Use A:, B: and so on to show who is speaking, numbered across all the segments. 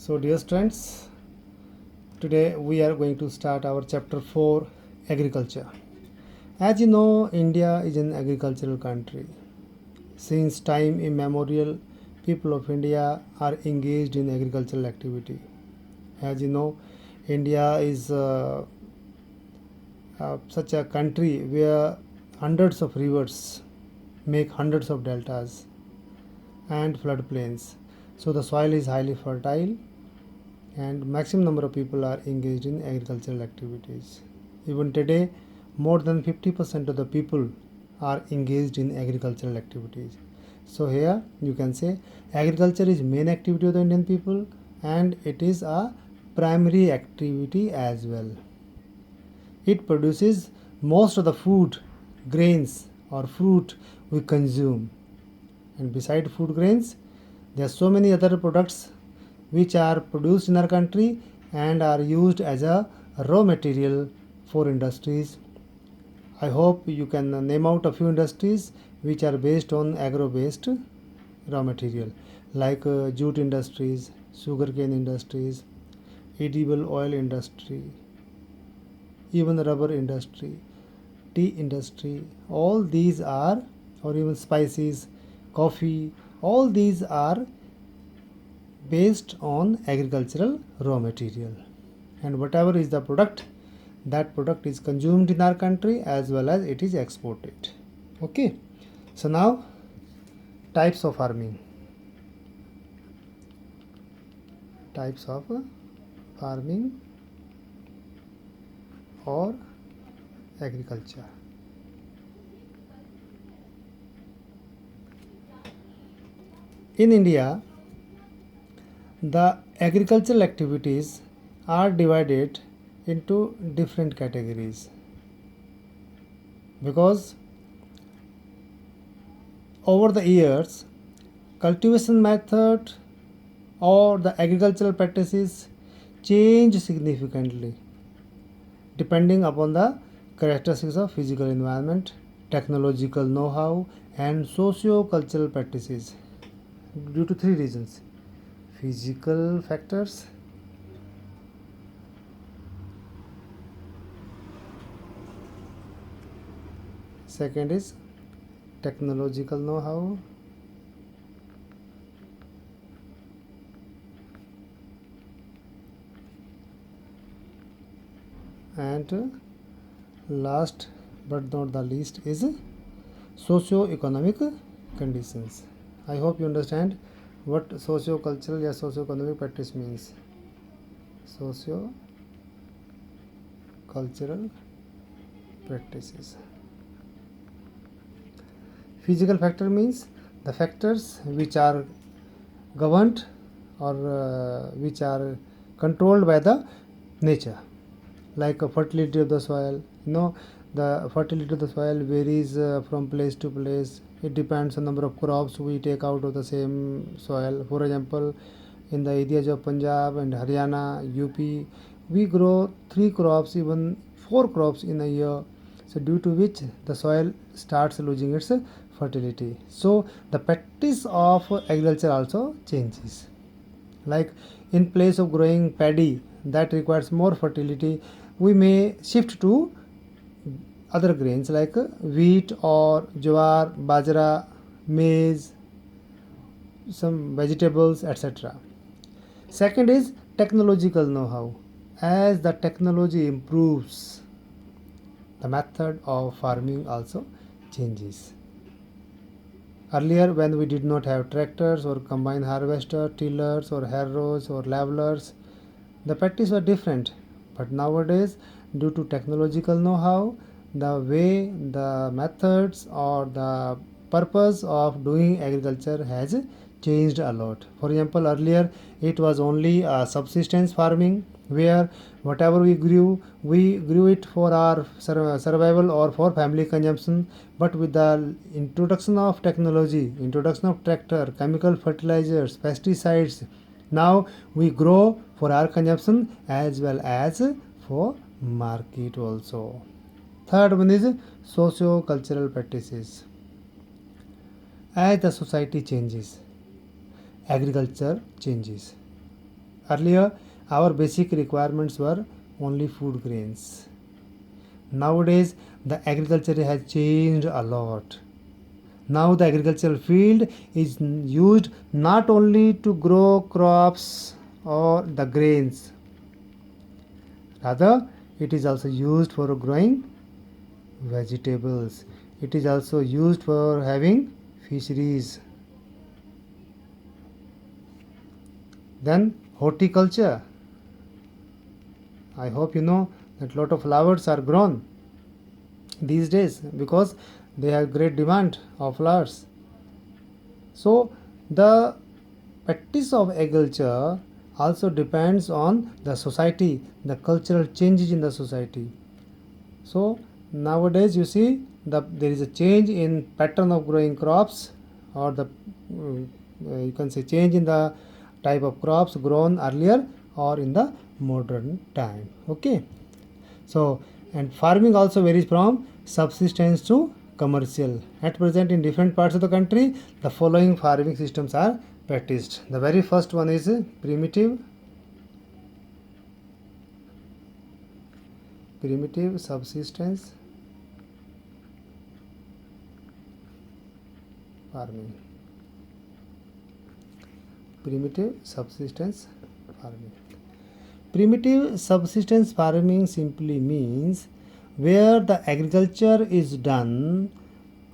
A: So, dear students, today we are going to start our chapter 4 Agriculture. As you know, India is an agricultural country. Since time immemorial, people of India are engaged in agricultural activity. As you know, India is such a country where hundreds of rivers make hundreds of deltas and floodplains. So, the soil is highly fertile and maximum number of people are engaged in agricultural activities. Even today, more than 50% of the people are engaged in agricultural activities. So here you can say agriculture is main activity of the Indian people and it is a primary activity as well. It produces most of the food, grains or fruit we consume. And beside food grains, there are so many other products which are produced in our country and are used as a raw material for industries. I hope you can name out a few industries which are based on agro-based raw material like jute industries, sugarcane industries, edible oil industry, even rubber industry, tea industry. All these are, or even spices, coffee, all these are based on agricultural raw material, and whatever is the product, that product is consumed in our country as well as it is exported. Okay, so now types of farming. Types of farming or agriculture. In India, the agricultural activities are divided into different categories because over the years cultivation method or the agricultural practices change significantly depending upon the characteristics of physical environment, technological know-how and socio-cultural practices due to three reasons: physical factors, second is technological know-how, and last but not the least is socio-economic conditions. I hope you understand what socio-cultural or socio-economic practice means. Socio-cultural practices. Physical factor means the factors which are governed or which are controlled by the nature, like fertility of the soil. The fertility of the soil varies from place to place. It depends on number of crops we take out of the same soil. For example, in the areas of Punjab and Haryana, UP, we grow 3 crops, even 4 crops in a year. So due to which the soil starts losing its fertility. So the practice of agriculture also changes. Like in place of growing paddy that requires more fertility, we may shift to other grains like wheat or jowar, bajra, maize, some vegetables, etc. Second is technological know-how. As the technology improves, the method of farming also changes. Earlier, when we did not have tractors or combine harvester, tillers or harrows or levelers, the practice was different. But nowadays, due to technological know-how, the way, the methods or the purpose of doing agriculture has changed a lot. For example, earlier it was only subsistence farming where whatever we grew it for our survival or for family consumption. But with the introduction of technology, introduction of tractor, chemical fertilizers, pesticides, now we grow for our consumption as well as for market also. Third one is socio-cultural practices. As the society changes, agriculture changes. Earlier, our basic requirements were only food grains. Nowadays, the agriculture has changed a lot. Now, the agricultural field is used not only to grow crops or the grains, rather, it is also used for growing vegetables. It is also used for having fisheries. Then, horticulture. I hope you know that lot of flowers are grown these days because they have great demand of flowers. So the practice of agriculture also depends on the society, the cultural changes in the society. So nowadays you see there is a change in pattern of growing crops, or the you can say change in the type of crops grown earlier or in the modern time. Okay. So, and farming also varies from subsistence to commercial. At present, in different parts of the country, the following farming systems are practiced. The very first one is primitive subsistence farming. Primitive subsistence farming. Primitive subsistence farming simply means where the agriculture is done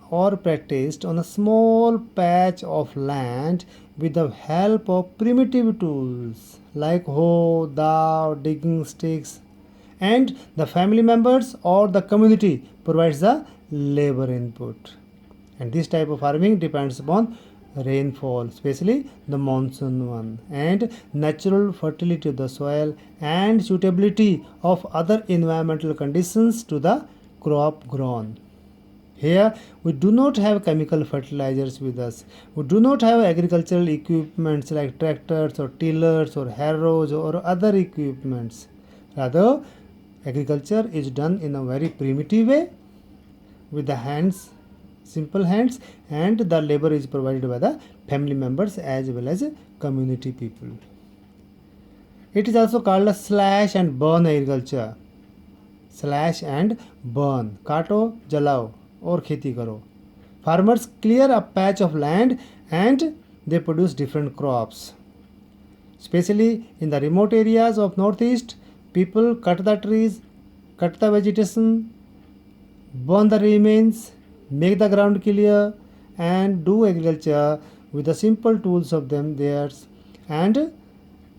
A: or practiced on a small patch of land with the help of primitive tools like hoe, dao, digging sticks, and the family members or the community provides the labor input. And this type of farming depends upon rainfall, especially the monsoon one, and natural fertility of the soil and suitability of other environmental conditions to the crop grown. Here we do not have chemical fertilizers with us. We do not have agricultural equipments like tractors or tillers or harrows or other equipments. Rather, agriculture is done in a very primitive way with the hands, simple hands, and the labor is provided by the family members as well as community people. It is also called a slash and burn agriculture. Slash and burn. काटो, जलाओ और खेती करो. Farmers clear a patch of land and they produce different crops. Especially in the remote areas of northeast, people cut the trees, cut the vegetation, burn the remains, make the ground clear, and do agriculture with the simple tools of them theirs. And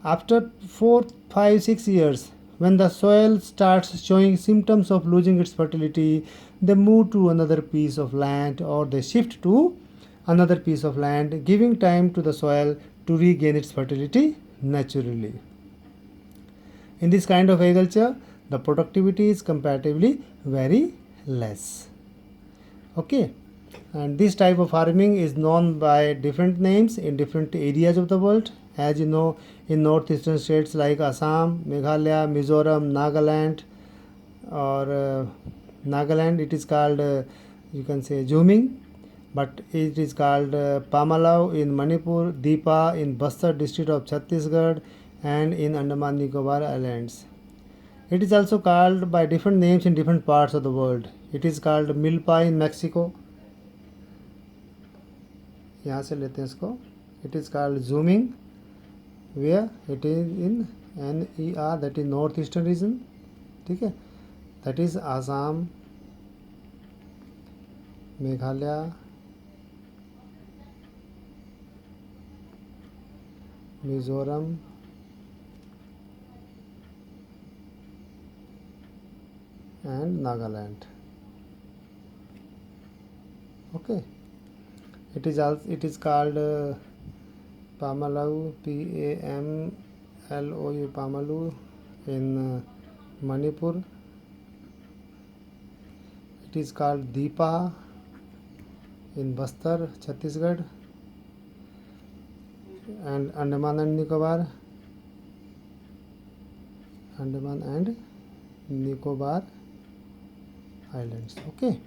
A: after 4, 5, 6 years, when the soil starts showing symptoms of losing its fertility, they move to another piece of land or they shift to another piece of land, giving time to the soil to regain its fertility naturally. In this kind of agriculture, the productivity is comparatively very less. Okay, and this type of farming is known by different names in different areas of the world. As you know, in northeastern states like Assam, Meghalaya, Mizoram, Nagaland, or Nagaland, it is called you can say Zooming, but it is called Pamalau in Manipur, Deepa in Bastar district of Chhattisgarh, and in Andaman Nicobar Islands. It is also called by different names in different parts of the world. It is called Milpa in Mexico. यहाँ से लेते हैं इसको. It is called Zooming, where it is in NER, that is northeastern region. ठीक है, that is Assam, Meghalaya, Mizoram, and Nagaland. Okay, it is called Pamalau, PAMLOU, Pamalu in Manipur. It is called Deepa in Bastar, Chhattisgarh, and Andaman and Nicobar, Andaman and Nicobar Islands. Okay,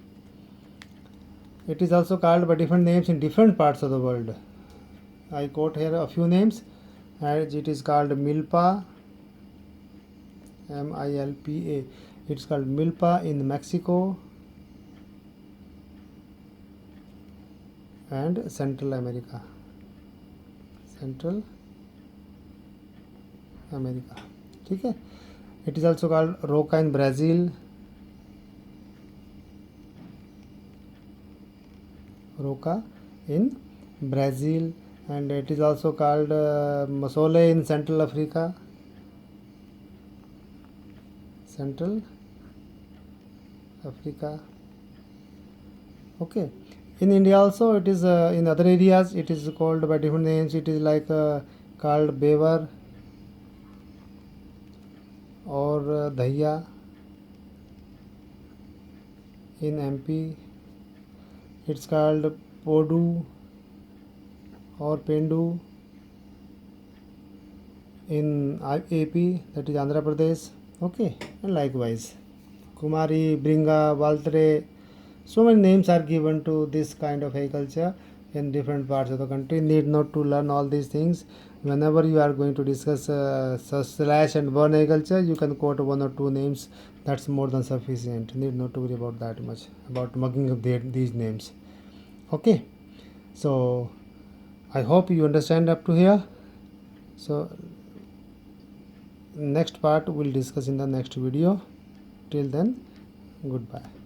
A: it is also called by different names in different parts of the world. I quote here a few names. as it is called milpa, milpa. It's called milpa in Mexico and Central America. ठीक है. It is also called roca in Brazil, and it is also called masole in Central Africa. Okay. In India also it is in other areas it is called by different names. It is like called beaver or dhaiya in MP. It's called podu or pendu in AP, that is Andhra Pradesh. Okay, and likewise Kumari, Bringa, Valtre. So many names are given to this kind of agriculture in different parts of the country. Need not to learn all these things. Whenever you are going to discuss slash and burn agriculture, you can quote one or two names. That's more than sufficient. Need not to worry about that much, about mugging up these names. Okay, so I hope you understand up to here. So next part we'll discuss in the next video. Till then, goodbye.